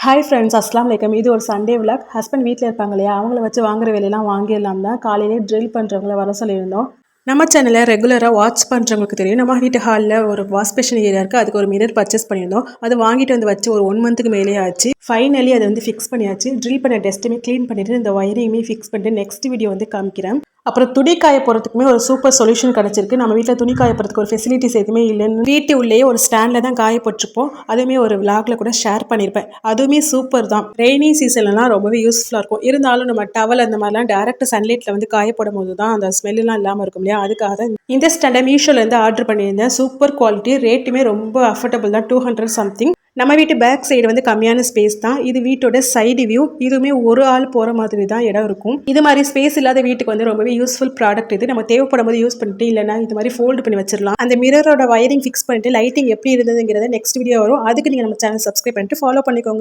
Hi friends, அஸ்லாம் வலைக்கம். இது ஒரு சண்டே விலாக். ஹஸ்பண்ட் வீட்டில் இருப்பாங்க இல்லையா, அவங்கள வச்சு வாங்குற வேலையெல்லாம் வாங்கிடலாம் தான் காலையிலே ட்ரில் பண்ணுறவங்கள வர சொல்லியிருந்தோம். நம்ம சேனலை ரெகுலராக வாட்ச் பண்ணுறவங்களுக்கு தெரியும். நம்ம வீட்டு ஹாலில் ஒரு வாஷ் பேஷன் ஏரியா இருக்குது. அதுக்கு ஒரு மிரர் பர்ச்சேஸ் பண்ணியிருந்தோம். அது வாங்கிட்டு வந்து வச்சு ஒரு 1 மந்த்துக்கு மேலே ஆச்சு. ஃபைனலி அதை வந்து ஃபிக்ஸ் பண்ணியாச்சு. ட்ரில் பண்ண டெஸ்ட்டுமே க்ளீன் பண்ணிவிட்டு இந்த ஒயரையுமே ஃபிக்ஸ் பண்ணிட்டு நெக்ஸ்ட் வீடியோ வந்து காமிக்கிறேன். அப்புறம் துணி காய போகிறதுக்குமே ஒரு சூப்பர் சொல்யூஷன் கிடச்சிருக்கு. நம்ம வீட்டில் துணி காய போகிறதுக்கு ஒரு ஃபெசிலிட்டிஸ் எதுவுமே இல்லைன்னு வீட்டு உள்ளேயே ஒரு ஸ்டாண்டில் தான் காய போட்டிருப்போம். அதுவுமே ஒரு விளாக்ல கூட ஷேர் பண்ணியிருப்பேன். அதுவுமே சூப்பர் தான். ரெய்னி சீசன்லாம் ரொம்பவே யூஸ்ஃபுல்லாக இருக்கும். இருந்தாலும் நம்ம டவல் அந்த மாதிரிலாம் டேரக்ட் சன்லைட்டில் வந்து காய போடும் போது தான் அந்த ஸ்மெல்லாம் இல்லாமல் இருக்கும் இல்லையா, அதுக்காக தான் இந்த ஸ்டாண்டை மீஷோலேருந்து ஆர்டர் பண்ணியிருந்தேன். சூப்பர் குவாலிட்டி, ரேட்டுமே ரொம்ப அஃபோர்டபுள் தான், 200 சம்திங். நம்ம வீட்டு பேக் சைடு வந்து கம்மியான ஸ்பேஸ் தான். இது வீட்டோட சைடு வியூ. இதுவுமே ஒரு ஆள் போகிற மாதிரி தான் இடம் இருக்கும். இது மாதிரி ஸ்பேஸ் இல்லாத வீட்டுக்கு வந்து ரொம்பவே யூஸ்ஃபுல் ப்ராடக்ட் இது. நம்ம தேவைப்படும் போது யூஸ் பண்ணிட்டு இல்லைனா இது மாதிரி ஃபோல்டு பண்ணி வச்சிடலாம். அந்த மிரரோட வயரிங் ஃபிக்ஸ் பண்ணிட்டு லைட்டிங் எப்படி இருந்ததுங்கிறத நெக்ஸ்ட் வீடியோ வரும். அதுக்கு நீங்கள் நம்ம சேனல் சப்ஸ்கிரைப் பண்ணிட்டு ஃபாலோ பண்ணிக்கோங்க.